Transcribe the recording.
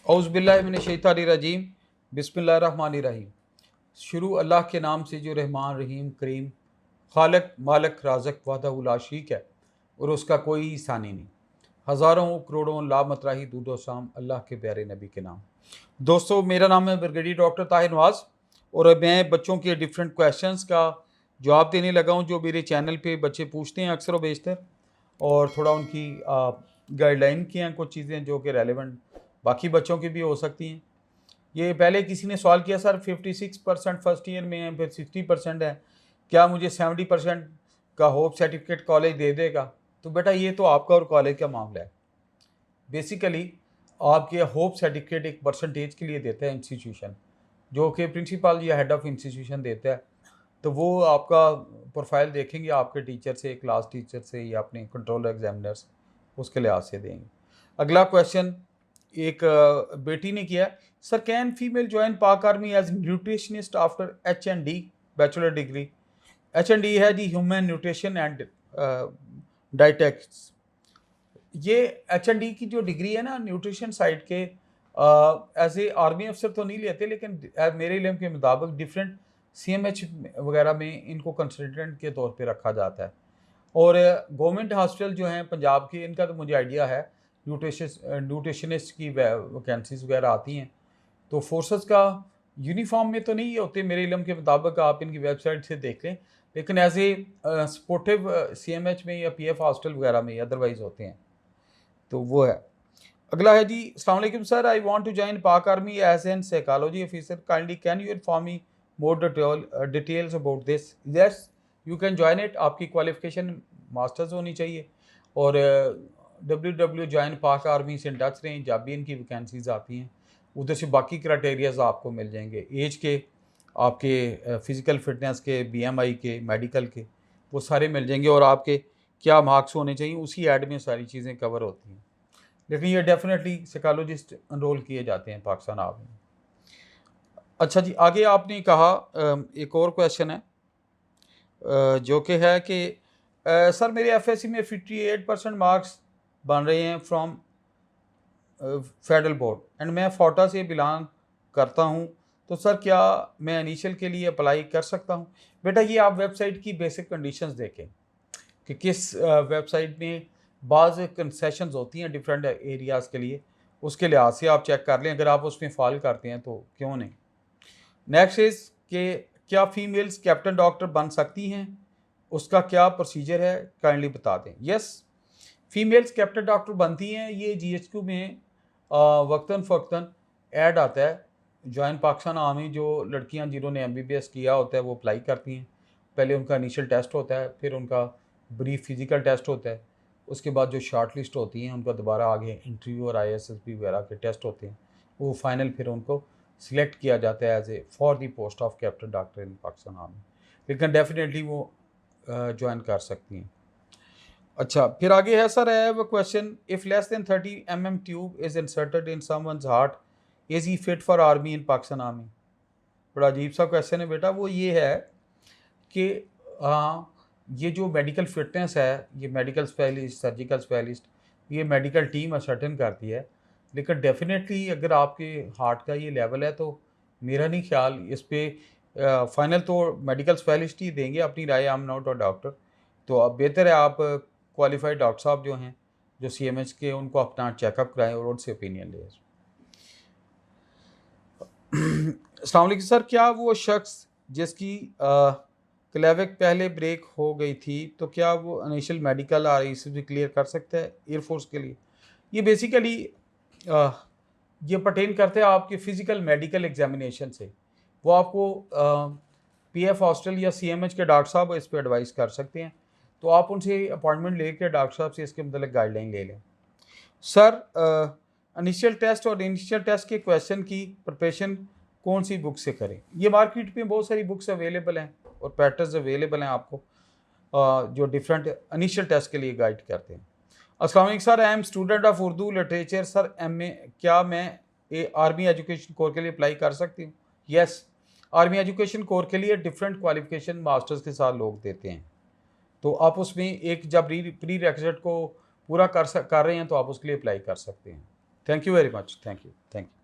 औज़ुबिल्लाहिमिनश्शैतानिर्रजीम बिस्मिल्लाहिर्रहमानिर्रहीम। शुरू अल्लाह के नाम से जो रहमान रहीम करीम खालिक मालिक राज़िक वहदहू ला शरीक है और उसका कोई सानी नहीं। हज़ारों करोड़ों लामतराही दूदो शाम अल्लाह के प्यारे नबी के नाम। दोस्तों, मेरा नाम है ब्रिगेडियर डॉक्टर ताहिर नवाज़ और मैं बच्चों के डिफरेंट क्वेश्चंस का जवाब देने लगा हूँ जो मेरे चैनल पे बच्चे पूछते हैं अक्सर व बेशतर, और थोड़ा उनकी गाइडलाइन की हैं कुछ चीज़ें जो कि रेलेवेंट बाकी बच्चों की भी हो सकती हैं। ये पहले किसी ने सवाल किया, सर 56% फर्स्ट ईयर में है, फिर 60% है, क्या मुझे 70% का होप सर्टिफिकेट कॉलेज दे देगा? तो बेटा ये तो आपका और कॉलेज का मामला है। बेसिकली आपके होप सर्टिफिकेट एक परसेंटेज के लिए देता है इंस्टीट्यूशन, जो कि प्रिंसिपल या हेड ऑफ इंस्टीट्यूशन देता है। तो वो आपका प्रोफाइल देखेंगे आपके टीचर से, क्लास टीचर से या अपने कंट्रोल एग्जामिनर्स, उसके लिहाज से देंगे। अगला क्वेश्चन एक बेटी ने किया, sir can female join Pak army as nutritionist after HND bachelor degree? HND है जी ह्यूमन न्यूट्रिशन एंड डाइटेटिक्स। ये HND की जो डिग्री है ना न्यूट्रिशन साइड के, एज ए आर्मी अफसर तो नहीं लेते, लेकिन मेरे इल्म के मुताबिक डिफरेंट CMH वगैरह में इनको कंसल्टेंट के तौर पे रखा जाता है। और गवर्नमेंट हॉस्पिटल जो हैं पंजाब के, इनका तो मुझे आइडिया है, न्यूट्रिशनिस्ट की वैकेंसीज वगैरह आती हैं। तो फोर्सेस का यूनिफॉर्म में तो नहीं होते मेरे इल्म के मुताबिक, आप इनकी वेबसाइट से देख लें, लेकिन एज ए सपोर्टिव CMH में या PF हॉस्टल वगैरह में अदरवाइज होते हैं। तो वो है। अगला है जी, अस्सलाम वालेकुम sir, I want to join Pak army as an psychology officer, kindly can you inform me more details about this? Yes, you can join it. आपकी क्वालिफिकेशन मास्टर्स होनी चाहिए और www ज्वाइन पाक आर्मी से टच रहें जब भी इनकी वैकेंसीज आती हैं। उधर से बाकी क्राइटेरियाज आपको मिल जाएंगे, एज के, आपके फिज़िकल फिटनेस के, BMI के, मेडिकल के, वो सारे मिल जाएंगे, और आपके क्या मार्क्स होने चाहिए उसी ऐड में सारी चीज़ें कवर होती हैं। लेकिन ये डेफिनेटली साइकोलॉजिस्ट एनरोल किए जाते हैं पाकिस्तान आर्मी में। अच्छा जी, आगे आपने कहा एक और क्वेश्चन है जो कि है कि सर मेरे FSC में 58% मार्क्स बन रहे हैं फ्रॉम फेडरल बोर्ड एंड मैं फोटा से बिलोंग करता हूं, तो सर क्या मैं इनिशियल के लिए अप्लाई कर सकता हूं? बेटा ये आप वेबसाइट की बेसिक कंडीशंस देखें कि किस वेबसाइट में बाज़ कंसेशंस होती हैं डिफरेंट एरियाज़ के लिए, उसके लिहाज से आप चेक कर लें। अगर आप उसमें फॉल करते हैं तो क्यों नहीं। नेक्स्ट इज़ कि क्या फीमेल्स कैप्टन डॉक्टर बन सकती हैं, उसका क्या प्रोसीजर है, काइंडली बता दें। यस, फीमेल्स कैप्टन डॉक्टर बनती हैं। ये GHQ में वक्तन फ़वक्तन ऐड आता है। जॉइन पाकिस्तान आर्मी, जो लड़कियां जिन्होंने MBBS किया होता है वो अप्लाई करती हैं। पहले उनका इनिशियल टेस्ट होता है, फिर उनका ब्रीफ फिज़िकल टेस्ट होता है, उसके बाद जो शॉर्ट लिस्ट होती हैं उनका दोबारा आगे इंटरव्यू और ISSB वगैरह के टेस्ट होते हैं, वो फाइनल फिर उनको सिलेक्ट किया जाता है as a for the post of captain doctor in Pakistan army. लेकिन डेफिनेटली वो ज्वाइन कर सकती हैं। अच्छा, फिर आगे है, sir I have a question, if less than 30 mm tube is inserted in someone's heart, is he fit for army in Pakistan army? बड़ा अजीब सा क्वेश्चन है बेटा। वो ये है कि हाँ, ये जो मेडिकल फिटनेस है, ये मेडिकल स्पेशलिस्ट, सर्जिकल स्पेशलिस्ट, ये मेडिकल टीम असर्टेन करती है। लेकिन डेफिनेटली अगर आपके हार्ट का ये लेवल है तो मेरा नहीं ख्याल इस पर फाइनल तो मेडिकल स्पेशलिस्ट ही देंगे अपनी राय। I am not a doctor, तो अब बेहतर है आप क्वालिफाइड डॉक्टर साहब जो हैं, जो CMH के, उनको अपना चेकअप कराएं और उनसे ओपिनियन लें। अस्सलाम वालेकुम सर, क्या वो शख्स जिसकी क्लेविक पहले ब्रेक हो गई थी, तो क्या वो इनिशियल मेडिकल और ICSB क्लियर कर सकता है एयरफोर्स के लिए? ये बेसिकली ये पर्टेन करते हैं आपके फिज़िकल मेडिकल एग्जामिनेशन से। वो आपको PF हॉस्टल या CMH के डॉक्टर साहब इस पर एडवाइस कर सकते हैं, तो आप उनसे अपॉइंटमेंट लेकर डॉक्टर साहब से इसके मतलब गाइडलाइन ले लें। सर इनिशियल टेस्ट और इनिशियल टेस्ट के क्वेश्चन की प्रिपरेशन कौन सी बुक से करें? ये मार्केट में बहुत सारी बुक्स अवेलेबल हैं और पैटर्न्स अवेलेबल हैं आपको जो डिफरेंट इनिशियल टेस्ट के लिए गाइड करते हैं। अस्सलाम वालेकुम sir, I am student of Urdu literature sir, MA, क्या मैं आर्मी एजुकेशन कोर के लिए अप्लाई कर सकती हूँ? यस, आर्मी एजुकेशन कोर के लिए डिफरेंट क्वालिफिकेशन मास्टर्स के साथ लोग देते हैं, तो आप उसमें एक जब प्री रिक्विजिट को पूरा कर रहे हैं तो आप उसके लिए अप्लाई कर सकते हैं। Thank you very much, thank you, thank you.